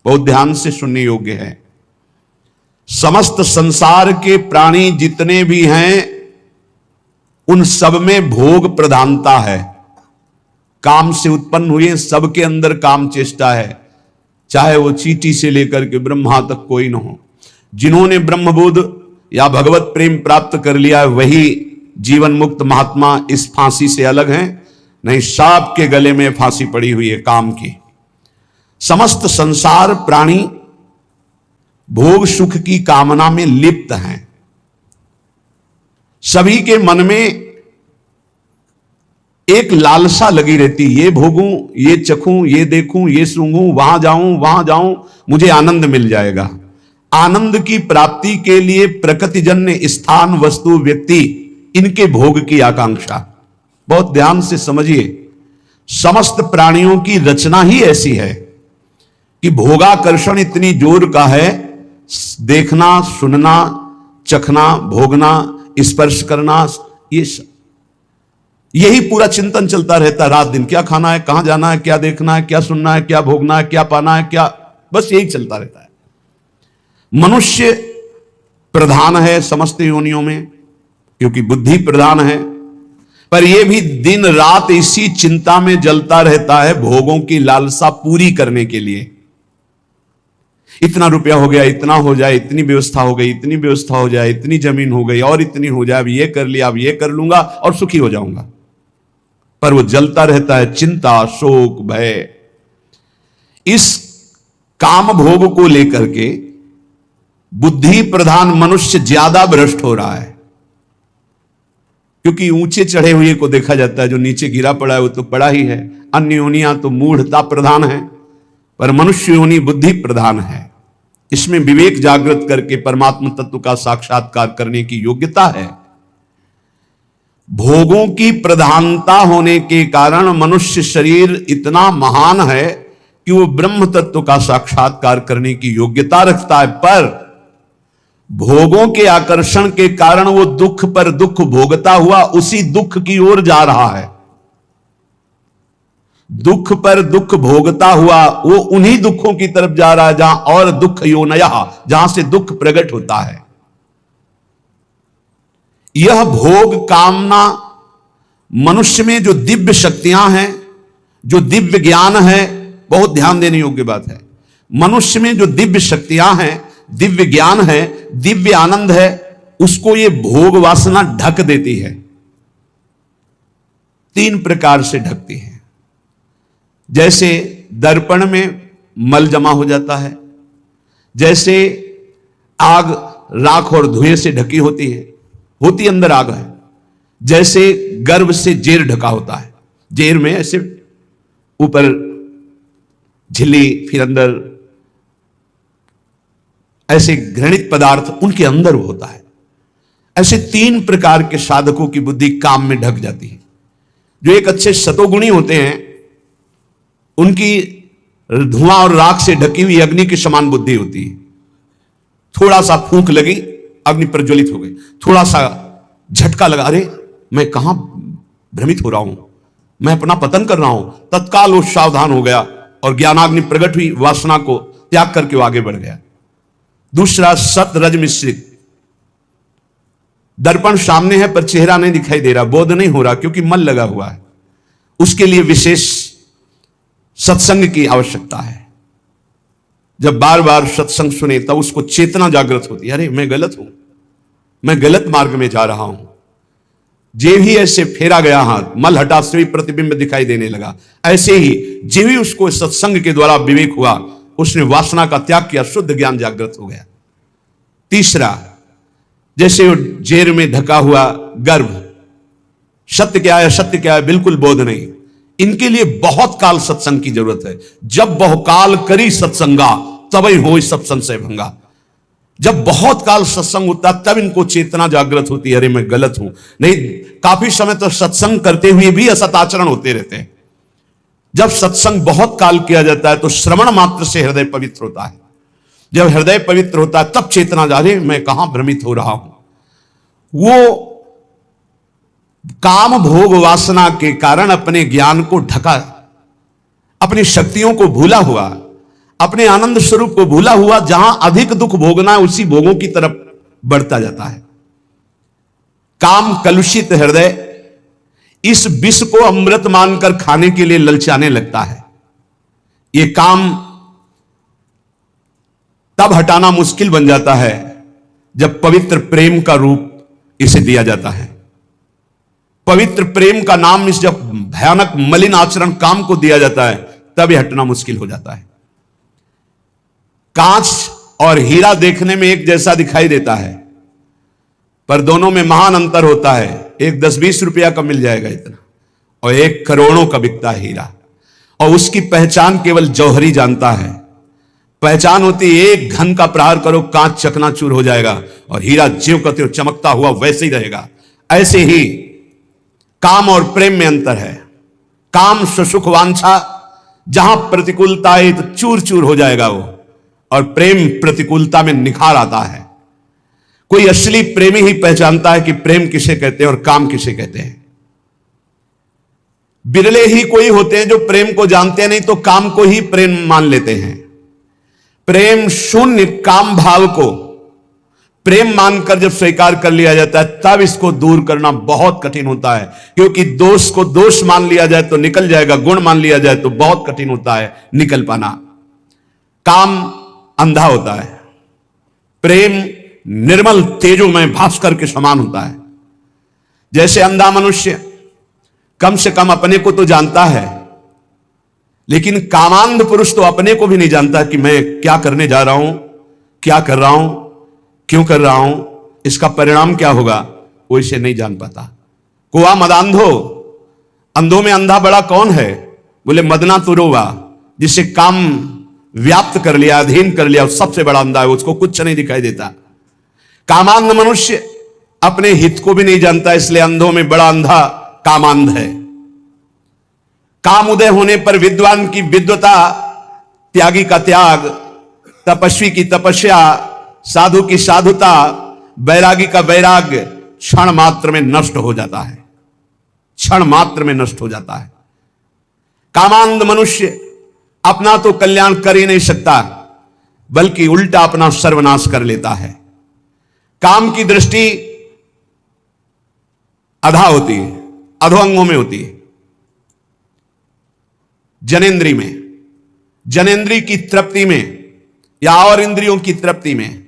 बहुत ध्यान से सुनने योग्य है। समस्त संसार के प्राणी जितने भी हैं उन सब में भोग प्रधानता है। काम से उत्पन्न हुए सबके अंदर काम चेष्टा है, चाहे वो चींटी से लेकर के ब्रह्मा तक कोई न हो। जिन्होंने ब्रह्मबोध या भगवत प्रेम प्राप्त कर लिया है वही जीवन मुक्त महात्मा इस फांसी से अलग हैं, नहीं सांप के गले में फांसी पड़ी हुई है काम की। समस्त संसार प्राणी भोग सुख की कामना में लिप्त हैं। सभी के मन में एक लालसा लगी रहती, ये भोगूं, ये चखूं, ये देखूं, ये सूंघूं, वहां जाऊं, मुझे आनंद मिल जाएगा। आनंद की प्राप्ति के लिए प्रकृतिजन्य स्थान, वस्तु, व्यक्ति, इनके भोग की आकांक्षा। बहुत ध्यान से समझिए, समस्त प्राणियों की रचना ही ऐसी है कि भोगाकर्षण इतनी जोर का है, देखना, सुनना, चखना, भोगना, स्पर्श करना, ये सब, यही पूरा चिंतन चलता रहता है रात दिन। क्या खाना है, कहां जाना है, क्या देखना है, क्या सुनना है, क्या भोगना है, क्या पाना है, क्या, बस यही चलता रहता है। मनुष्य प्रधान है समस्त योनियों में क्योंकि बुद्धि प्रधान है, पर यह भी दिन रात इसी चिंता में जलता रहता है भोगों की लालसा पूरी करने के लिए। इतना रुपया हो गया, इतना हो जाए, इतनी व्यवस्था हो गई, इतनी व्यवस्था हो जाए, इतनी जमीन हो गई और इतनी हो जाए, अब ये कर लिया, अब ये कर लूंगा और सुखी हो जाऊंगा। पर वो जलता रहता है चिंता, शोक, भय। इस काम भोग को लेकर के बुद्धि प्रधान मनुष्य ज्यादा भ्रष्ट हो रहा है, क्योंकि ऊंचे चढ़े हुए को देखा जाता है, जो नीचे गिरा पड़ा है वो तो पड़ा ही है। अन्य योनियां तो मूढ़ता प्रधान है, पर मनुष्य योनि बुद्धि प्रधान है। इसमें विवेक जागृत करके परमात्मा तत्व का साक्षात्कार करने की योग्यता है। भोगों की प्रधानता होने के कारण मनुष्य शरीर इतना महान है कि वो ब्रह्म तत्व का साक्षात्कार करने की योग्यता रखता है, पर भोगों के आकर्षण के कारण वो दुख पर दुख भोगता हुआ उसी दुख की ओर जा रहा है। दुख पर दुख भोगता हुआ वो उन्हीं दुखों की तरफ जा रहा है जहां और दुख योनया, जहां से दुख प्रकट होता है। यह भोग कामना मनुष्य में जो दिव्य शक्तियां हैं, जो दिव्य ज्ञान है, बहुत ध्यान देने योग्य बात है। मनुष्य में जो दिव्य शक्तियां हैं, दिव्य ज्ञान है, दिव्य आनंद है, उसको ये भोग वासना ढक देती है। 3 प्रकार से ढकती है। जैसे दर्पण में मल जमा हो जाता है, जैसे आग राख और धुएं से ढकी होती है, होती अंदर आग है, जैसे गर्भ से जेर ढका होता है, जेर में ऐसे ऊपर झिल्ली, फिर अंदर ऐसे घृणित पदार्थ उनके अंदर होता है। ऐसे 3 प्रकार के साधकों की बुद्धि काम में ढक जाती है। जो एक अच्छे सतोगुणी होते हैं उनकी धुआं और राख से ढकी हुई अग्नि के समान बुद्धि होती है। थोड़ा सा फूंक लगी, अग्नि प्रज्वलित हो गई, थोड़ा सा झटका लगा, अरे मैं कहां भ्रमित हो रहा हूं, मैं अपना पतन कर रहा हूं, तत्काल वो सावधान हो गया और ज्ञानाग्नि प्रकट हुई, वासना को त्याग करके वो आगे बढ़ गया। दूसरा सत रज मिश्रित, दर्पण सामने है पर चेहरा नहीं दिखाई दे रहा, बोध नहीं हो रहा क्योंकि मल लगा हुआ है। उसके लिए विशेष सत्संग की आवश्यकता है। जब बार बार सत्संग सुने तब उसको चेतना जागृत होती है, अरे मैं गलत हूं, मैं गलत मार्ग में जा रहा हूं। जे ही ऐसे फेरा गया हाथ, मल हटा से भी प्रतिबिंब दिखाई देने लगा। ऐसे ही जे भी उसको सत्संग के द्वारा विवेक हुआ, उसने वासना का त्याग किया, शुद्ध ज्ञान जागृत हो गया। तीसरा, जैसे वो जेर में ढका हुआ गर्भ, सत्य क्या है, सत्य क्या है, बिल्कुल बोध नहीं। इनके लिए बहुत काल सत्संग की जरूरत है। जब बहुकाल करी सत्संगा तभी हो सब संशय भंगा। जब बहुत काल सत्संग होता तब इनको चेतना जागृत होती है, अरे मैं गलत हूं। नहीं, काफी समय तो सत्संग करते हुए भी असत आचरण होते रहते हैं। जब सत्संग बहुत काल किया जाता है तो श्रवण मात्र से हृदय पवित्र होता है। जब हृदय पवित्र होता है तब चेतना जा रही, मैं कहां भ्रमित हो रहा हूं। वो काम भोग वासना के कारण अपने ज्ञान को ढका, अपनी शक्तियों को भूला हुआ, अपने आनंद स्वरूप को भूला हुआ जहां अधिक दुख भोगना है उसी भोगों की तरफ बढ़ता जाता है। काम कलुषित हृदय इस विष को अमृत मानकर खाने के लिए ललचाने लगता है। यह काम तब हटाना मुश्किल बन जाता है जब पवित्र प्रेम का रूप इसे दिया जाता है। पवित्र प्रेम का नाम इस जब भयानक मलिन आचरण काम को दिया जाता है तब यह हटना मुश्किल हो जाता है। कांच और हीरा देखने में एक जैसा दिखाई देता है, पर दोनों में महान अंतर होता है। एक 10-20 रुपया का मिल जाएगा इतना, और एक करोड़ों का बिकता है हीरा, और उसकी पहचान केवल जौहरी जानता है। पहचान होती है एक घन का प्रहार करो कांच चकनाचूर हो जाएगा, और हीरा ज्यों का त्यों चमकता हुआ वैसे ही रहेगा। ऐसे ही काम और प्रेम में अंतर है। काम सुख वांछा, जहां प्रतिकूलता है तो चूर चूर हो जाएगा वो, और प्रेम प्रतिकूलता में निखार आता है। कोई असली प्रेमी ही पहचानता है कि प्रेम किसे कहते हैं और काम किसे कहते हैं। बिरले ही कोई होते हैं जो प्रेम को जानते नहीं तो काम को ही प्रेम मान लेते हैं। प्रेम शून्य काम भाव को प्रेम मानकर जब स्वीकार कर लिया जाता है तब इसको दूर करना बहुत कठिन होता है, क्योंकि दोष को दोष मान लिया जाए तो निकल जाएगा, गुण मान लिया जाए तो बहुत कठिन होता है निकल पाना। काम अंधा होता है, प्रेम निर्मल तेजोमय भास्कर के समान होता है। जैसे अंधा मनुष्य कम से कम अपने को तो जानता है, लेकिन कामांध पुरुष तो अपने को भी नहीं जानता कि मैं क्या करने जा रहा हूं, क्या कर रहा हूं, क्यों कर रहा हूं, इसका परिणाम क्या होगा, वो इसे नहीं जान पाता। कुआ मदांधो, अंधों में अंधा बड़ा कौन है? बोले मदना तुरोवा, जिसे काम व्याप्त कर लिया, अधीन कर लिया, सबसे बड़ा अंधा है, उसको कुछ नहीं दिखाई देता। कामांध मनुष्य अपने हित को भी नहीं जानता, इसलिए अंधों में बड़ा अंधा कामांध है। काम उदय होने पर विद्वान की विद्वता, त्यागी का त्याग, तपस्वी की तपस्या, साधु की साधुता, बैरागी का वैराग्य क्षण मात्र में नष्ट हो जाता है, क्षण मात्र में नष्ट हो जाता है। कामांध मनुष्य अपना तो कल्याण कर ही नहीं सकता, बल्कि उल्टा अपना सर्वनाश कर लेता है। काम की दृष्टि अधा होती है, अधोअंगों में होती है। जनेन्द्री में, जनेन्द्री की तृप्ति में या और इंद्रियों की तृप्ति में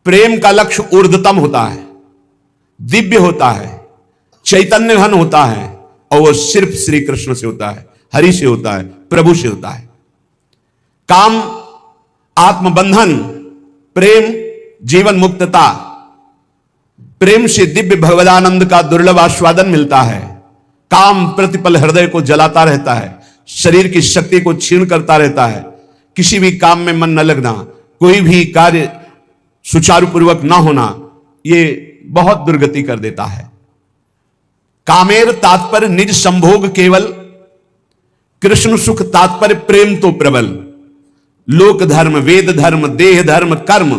प्रेम का लक्ष्य ऊर्ध्वतम होता है, दिव्य होता है, चैतन्य घन होता है, और वह सिर्फ श्री कृष्ण से होता है, हरि से होता है, प्रभु से होता है। काम आत्मबंधन, प्रेम जीवन मुक्तता। प्रेम से दिव्य भगवदानंद का दुर्लभ आस्वादन मिलता है। काम प्रतिपल हृदय को जलाता रहता है, शरीर की शक्ति को क्षीण करता रहता है। किसी भी काम में मन न लगना, कोई भी कार्य सुचारू पूर्वक ना होना, यह बहुत दुर्गति कर देता है। कामेर तात्पर्य निज संभोग केवल, कृष्ण सुख तात्पर्य प्रेम तो प्रबल। लोक धर्म, वेद धर्म, देह धर्म, कर्म,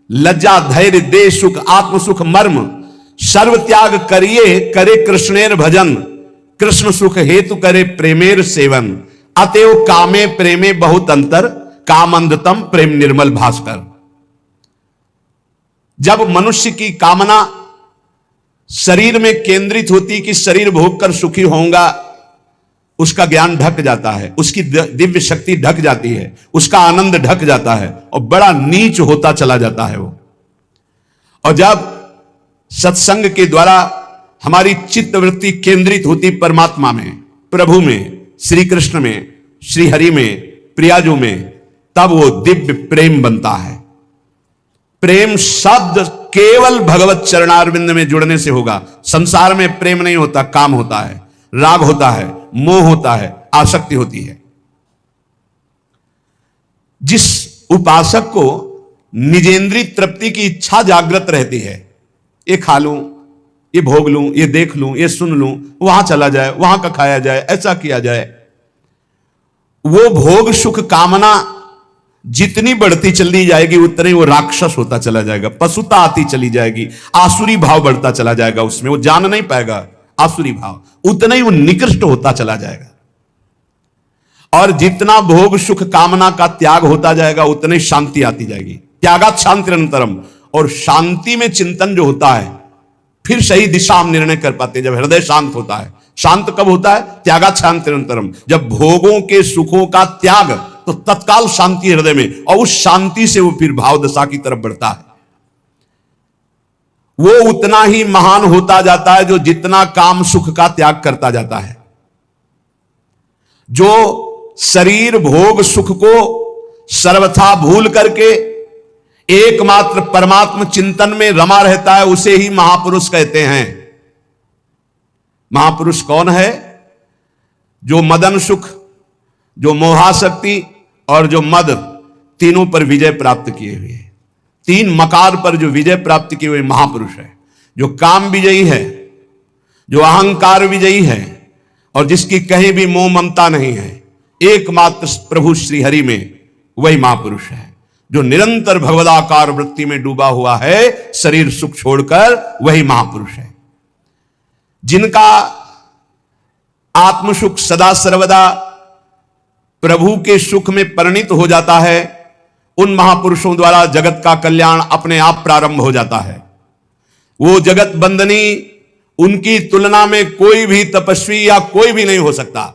लज्जा धैर्य देह सुख, आत्म सुख मर्म, सर्व त्याग करिए करे कृष्णेर भजन, कृष्ण सुख हेतु करे प्रेमेर सेवन। अतएव कामे प्रेमे बहुत अंतर, कामंधतम प्रेम निर्मल भास्कर। जब मनुष्य की कामना शरीर में केंद्रित होती कि शरीर भोग कर सुखी होऊंगा, उसका ज्ञान ढक जाता है, उसकी दिव्य शक्ति ढक जाती है, उसका आनंद ढक जाता है और बड़ा नीच होता चला जाता है वो। और जब सत्संग के द्वारा हमारी चित्त वृत्ति केंद्रित होती परमात्मा में, प्रभु में, श्री कृष्ण में, श्री हरि में, प्रियाजू में, तब वो दिव्य प्रेम बनता है। प्रेम शब्द केवल भगवत चरणारविंद में जुड़ने से होगा। संसार में प्रेम नहीं होता, काम होता है, राग होता है, मोह होता है, आसक्ति होती है। जिस उपासक को निजेंद्रीय तृप्ति की इच्छा जागृत रहती है, ये खा लूं, ये भोग लूं, ये देख लूं, ये सुन लूं, वहां चला जाए, वहां का खाया जाए, ऐसा किया जाए, वो भोग सुख कामना जितनी बढ़ती चली जाएगी उतने वो राक्षस होता चला जाएगा, पशुता आती चली जाएगी, आसुरी भाव बढ़ता चला जाएगा उसमें, वो जान नहीं पाएगा आसुरी भाव, उतना ही वो निकृष्ट होता चला जाएगा। और जितना भोग सुख कामना का त्याग होता जाएगा उतनी शांति आती जाएगी। त्यागात शांति निरंतरम। और शांति में चिंतन जो होता है फिर सही दिशा हम निर्णय कर पाते हैं जब हृदय शांत होता है। शांत कब होता है? त्यागात शांति निरंतरम। जब भोगों के सुखों का त्याग, तो तत्काल शांति हृदय में, और उस शांति से वो फिर भाव दशा की तरफ बढ़ता है। वो उतना ही महान होता जाता है जो जितना काम सुख का त्याग करता जाता है। जो शरीर भोग सुख को सर्वथा भूल करके एकमात्र परमात्म चिंतन में रमा रहता है, उसे ही महापुरुष कहते हैं। महापुरुष कौन है? जो मदन सुख, जो मोहाशक्ति और जो मद, तीनों पर विजय प्राप्त किए हुए, तीन मकार पर जो विजय प्राप्त किए हुए महापुरुष है। जो काम विजयी है, जो अहंकार विजयी है, और जिसकी कहीं भी मोह ममता नहीं है, एकमात्र प्रभु श्री हरि में, वही महापुरुष है। जो निरंतर भगवदाकार वृत्ति में डूबा हुआ है, शरीर सुख छोड़कर, वही महापुरुष है। जिनका आत्मसुख सदा सर्वदा प्रभु के सुख में परिणित हो जाता है, उन महापुरुषों द्वारा जगत का कल्याण अपने आप प्रारंभ हो जाता है। वो जगत बंदनी, उनकी तुलना में कोई भी तपस्वी या कोई भी नहीं हो सकता।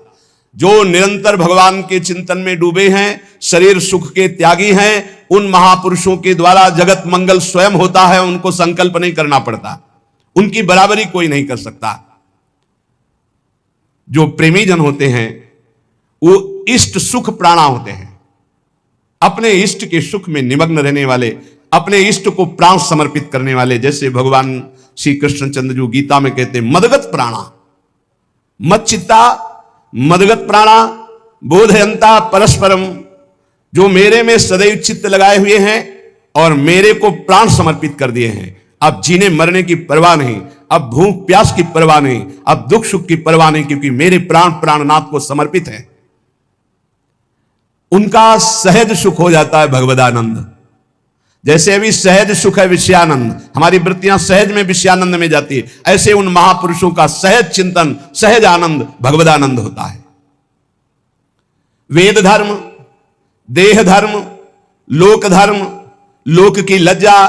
जो निरंतर भगवान के चिंतन में डूबे हैं, शरीर सुख के त्यागी हैं, उन महापुरुषों के द्वारा जगत मंगल स्वयं होता है। उनको संकल्प नहीं करना पड़ता, उनकी बराबरी कोई नहीं कर सकता। जो प्रेमी जन होते हैं वो इष्ट सुख प्राणा होते हैं। अपने इष्ट के सुख में निमग्न रहने वाले, अपने इष्ट को प्राण समर्पित करने वाले, जैसे भगवान श्री कृष्णचंद्र जो गीता में कहते हैं, मदगत प्राणा, मच्चित्ता मदगत प्राणा बोधयंता परस्परम। जो मेरे में सदैव चित्त लगाए हुए हैं और मेरे को प्राण समर्पित कर दिए हैं। अब जीने मरने की परवाह नहीं, अब भूख प्यास की परवाह नहीं, अब दुख सुख की परवाह नहीं, क्योंकि मेरे प्राण प्राणनाथ को समर्पित है। उनका सहज सुख हो जाता है भगवदानंद। जैसे अभी सहज सुख है विषयानंद, हमारी वृत्तियां सहज में विषयानंद में जाती है, ऐसे उन महापुरुषों का सहज चिंतन, सहज आनंद भगवदानंद होता है। वेद धर्म, देह धर्म, लोक धर्म, लोक की लज्जा,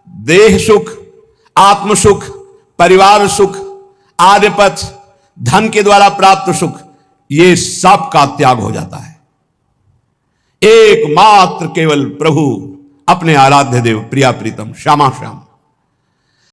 देह सुख, आत्म सुख, परिवार सुख, आर्यपथ, धन के द्वारा प्राप्त सुख, ये सब का त्याग हो जाता है। एकमात्र केवल प्रभु, अपने आराध्य देव, प्रिया प्रीतम, श्यामा श्याम।